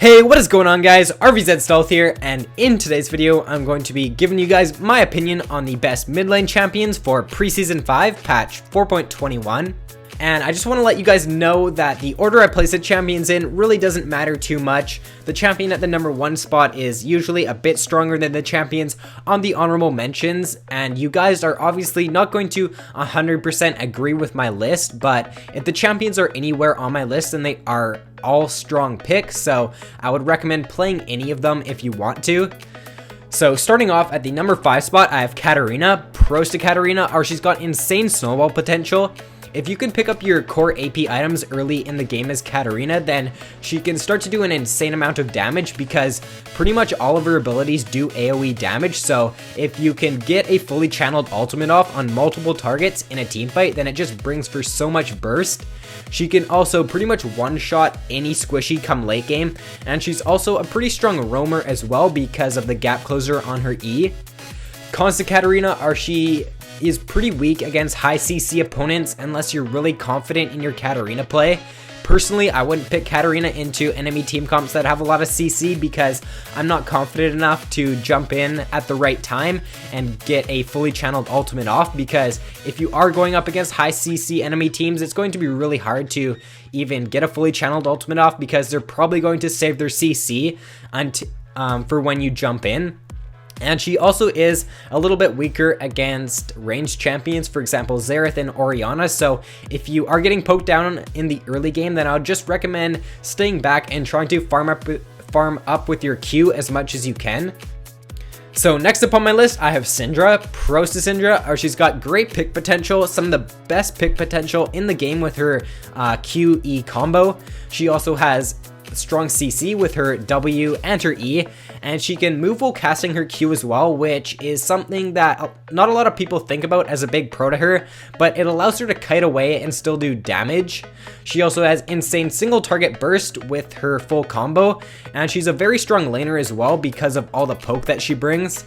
Hey, what is going on, guys? RVZ Stealth here, and in today's video, I'm going to be giving you guys my opinion on the best mid lane champions for Preseason 5, patch 4.21. And I just want to let you guys know that the order I place the champions in really doesn't matter too much. The champion at the number 1 spot is usually a bit stronger than the champions on the honorable mentions, and you guys are obviously not going to 100% agree with my list, but if the champions are anywhere on my list, then they are all strong picks, so I would recommend playing any of them if you want to. So starting off at the number 5 spot, I have Katarina. Pros to Katarina are she's got insane snowball potential. If you can pick up your core AP items early in the game as Katarina, then she can start to do an insane amount of damage because pretty much all of her abilities do AoE damage. So if you can get a fully channeled ultimate off on multiple targets in a team fight, then it just brings for so much burst. She can also pretty much one-shot any squishy come late game, and she's also a pretty strong roamer as well because of the gap closer on her E. Cons to Katarina are she is pretty weak against high CC opponents unless you're really confident in your Katarina play. Personally, I wouldn't pick Katarina into enemy team comps that have a lot of CC because I'm not confident enough to jump in at the right time and get a fully channeled ultimate off, because if you are going up against high CC enemy teams, it's going to be really hard to even get a fully channeled ultimate off because they're probably going to save their CC for when you jump in. And she also is a little bit weaker against ranged champions, for example, Xerath and Orianna. So if you are getting poked down in the early game, then I would just recommend staying back and trying to farm up with your Q as much as you can. So next up on my list, I have Syndra. Pros to Syndra are she's got great pick potential, some of the best pick potential in the game with her QE combo. She also has strong CC with her W and her E, and she can move while casting her Q as well, which is something that not a lot of people think about as a big pro to her, but it allows her to kite away and still do damage. She also has insane single target burst with her full combo, and she's a very strong laner as well because of all the poke that she brings.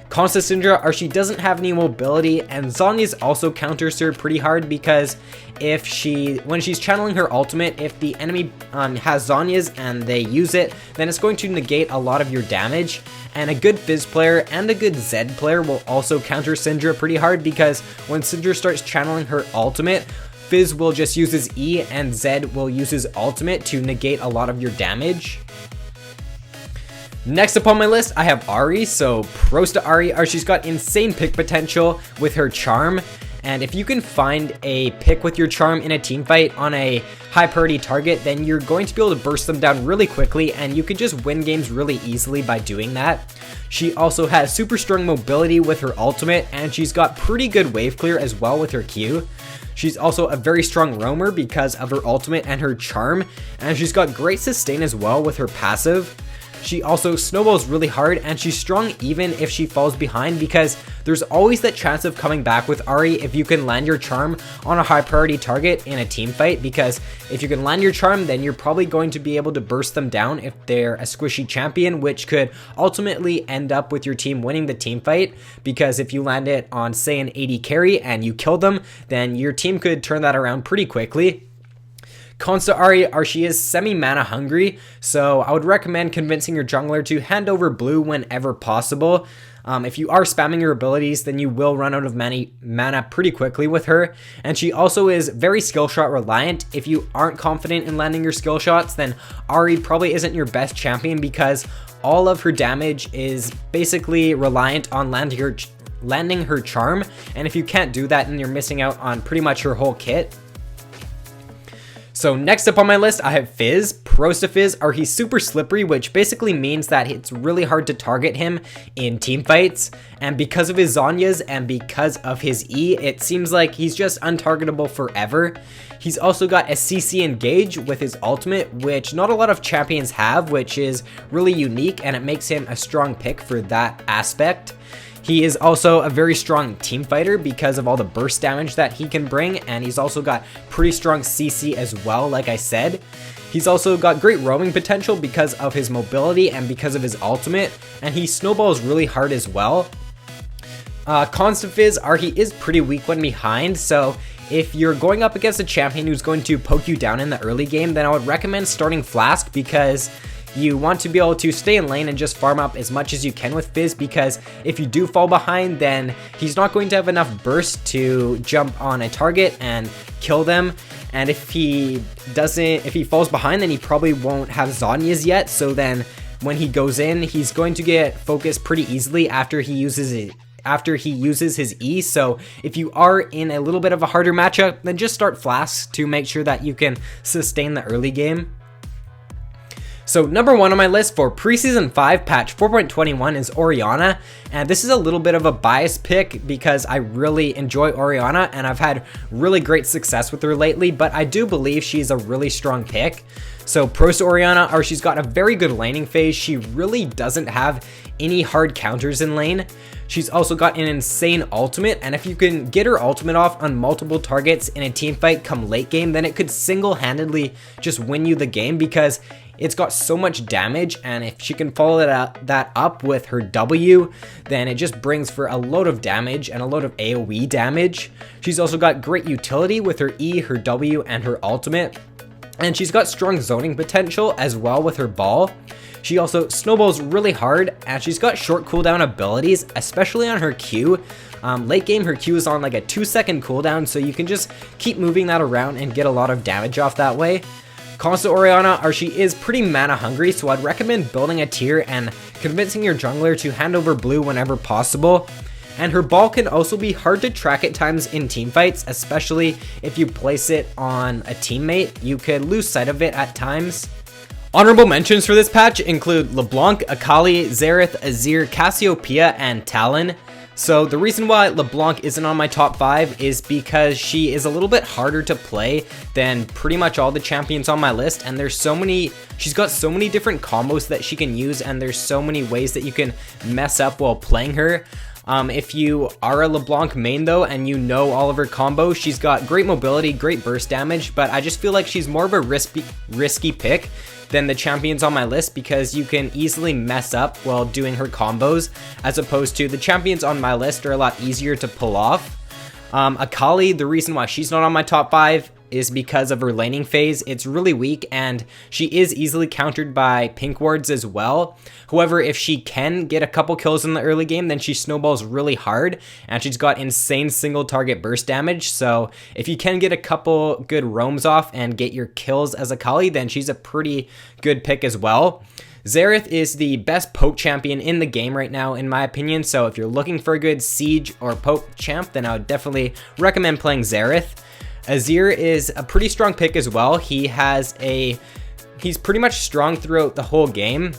Cons to Syndra are she doesn't have any mobility, and Zhonya's also counters her pretty hard because when she's channeling her ultimate, if the enemy has Zhonya's and they use it, then it's going to negate a lot of your damage. And a good Fizz player and a good Zed player will also counter Syndra pretty hard because when Syndra starts channeling her ultimate, Fizz will just use his E and Zed will use his ultimate to negate a lot of your damage. Next up on my list, I have Ahri. So pros to Ahri are she's got insane pick potential with her charm. And if you can find a pick with your charm in a team fight on a high priority target, then you're going to be able to burst them down really quickly, and you can just win games really easily by doing that. She also has super strong mobility with her ultimate, and she's got pretty good wave clear as well with her Q. She's also a very strong roamer because of her ultimate and her charm, and she's got great sustain as well with her passive. She also snowballs really hard, and she's strong even if she falls behind because there's always that chance of coming back with Ahri if you can land your charm on a high priority target in a team fight, because if you can land your charm, then you're probably going to be able to burst them down if they're a squishy champion, which could ultimately end up with your team winning the team fight, because if you land it on, say, an AD carry and you kill them, then your team could turn that around pretty quickly. Cons to Ahri are she is semi-mana hungry, so I would recommend convincing your jungler to hand over blue whenever possible. If you are spamming your abilities, then you will run out of mana pretty quickly with her. And she also is very skill shot reliant. If you aren't confident in landing your skill shots, then Ahri probably isn't your best champion because all of her damage is basically reliant on landing her charm. And if you can't do that, then you're missing out on pretty much her whole kit. So next up on my list, I have Fizz. Pros to Fizz are he's super slippery, which basically means that it's really hard to target him in team fights. And because of his Zhonya's and because of his E, it seems like he's just untargetable forever. He's also got a CC engage with his ultimate, which not a lot of champions have, which is really unique, and it makes him a strong pick for that aspect. He is also a very strong team fighter because of all the burst damage that he can bring, and he's also got pretty strong CC as well, like I said. He's also got great roaming potential because of his mobility and because of his ultimate, and he snowballs really hard as well. Cons to Fizz are he is pretty weak when behind, so if you're going up against a champion who's going to poke you down in the early game, then I would recommend starting Flask because you want to be able to stay in lane and just farm up as much as you can with Fizz, because if you do fall behind, then he's not going to have enough burst to jump on a target and kill them. And if he falls behind, then he probably won't have Zhonya's yet, so then when he goes in, he's going to get focused pretty easily after he uses his E. So if you are in a little bit of a harder matchup, then just start Flasks to make sure that you can sustain the early game. So number 1 on my list for Preseason 5 patch 4.21 is Orianna, and this is a little bit of a biased pick because I really enjoy Orianna and I've had really great success with her lately, but I do believe she's a really strong pick. So pros to Orianna are she's got a very good laning phase. She really doesn't have any hard counters in lane. She's also got an insane ultimate, and if you can get her ultimate off on multiple targets in a team fight come late game, then it could single-handedly just win you the game because it's got so much damage, and if she can follow that up with her W, then it just brings for a load of damage and a load of AoE damage. She's also got great utility with her E, her W, and her ultimate. And she's got strong zoning potential as well with her ball. She also snowballs really hard, and she's got short cooldown abilities, especially on her Q. Late game, her Q is on like a 2-second cooldown, so you can just keep moving that around and get a lot of damage off that way. Cons to Orianna are she is pretty mana hungry, so I'd recommend building a tier and convincing your jungler to hand over blue whenever possible. And her ball can also be hard to track at times in teamfights, especially if you place it on a teammate. You could lose sight of it at times. Honorable mentions for this patch include LeBlanc, Akali, Xerath, Azir, Cassiopeia, and Talon. So the reason why LeBlanc isn't on my top 5 is because she is a little bit harder to play than pretty much all the champions on my list, and she's got so many different combos that she can use, and there's so many ways that you can mess up while playing her. If you are a LeBlanc main though, and you know all of her combos, she's got great mobility, great burst damage, but I just feel like she's more of a risky pick than the champions on my list because you can easily mess up while doing her combos, as opposed to the champions on my list are a lot easier to pull off. Akali, the reason why she's not on my top 5 is because of her laning phase. It's really weak, and she is easily countered by pink wards as well. However, if she can get a couple kills in the early game, then she snowballs really hard, and she's got insane single target burst damage. So if you can get a couple good roams off and get your kills as Akali, then she's a pretty good pick as well. Xerath is the best poke champion in the game right now, in my opinion, so if you're looking for a good siege or poke champ, then I would definitely recommend playing Xerath. Azir is a pretty strong pick as well. He's pretty much strong throughout the whole game.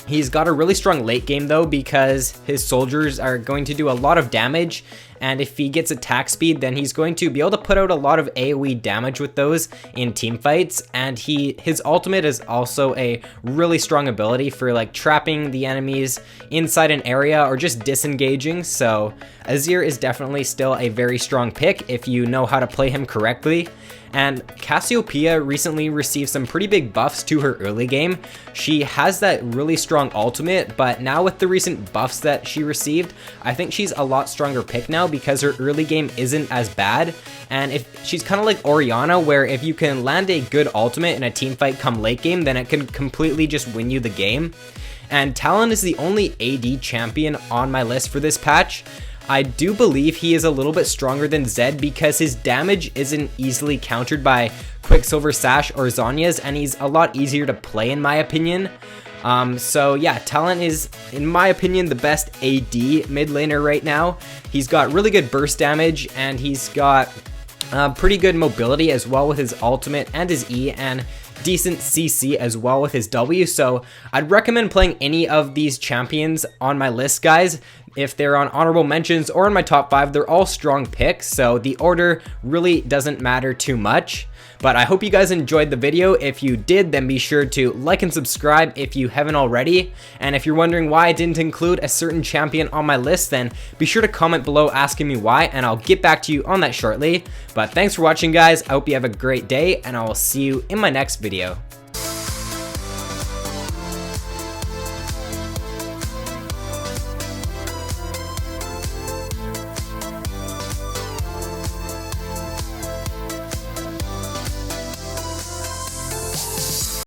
He's got a really strong late game though, because his soldiers are going to do a lot of damage, and if he gets attack speed, then he's going to be able to put out a lot of AoE damage with those in team fights. And his ultimate is also a really strong ability for like trapping the enemies inside an area or just disengaging. So Azir is definitely still a very strong pick if you know how to play him correctly. And Cassiopeia recently received some pretty big buffs to her early game. She has that really strong ultimate, but now with the recent buffs that she received, I think she's a lot stronger pick now because her early game isn't as bad. And if she's kind of like Orianna, where if you can land a good ultimate in a team fight come late game, then it can completely just win you the game. And Talon is the only AD champion on my list for this patch. I do believe he is a little bit stronger than Zed because his damage isn't easily countered by Quicksilver Sash or Zhonya's, and he's a lot easier to play in my opinion. So yeah, Talon is, in my opinion, the best AD mid laner right now. He's got really good burst damage, and he's got pretty good mobility as well with his ultimate and his E, and decent CC as well with his W. So I'd recommend playing any of these champions on my list, guys. If they're on honorable mentions or in my top 5, they're all strong picks, so the order really doesn't matter too much. But I hope you guys enjoyed the video. If you did, then be sure to like and subscribe if you haven't already. And if you're wondering why I didn't include a certain champion on my list, then be sure to comment below asking me why, and I'll get back to you on that shortly. But thanks for watching, guys. I hope you have a great day, and I will see you in my next video.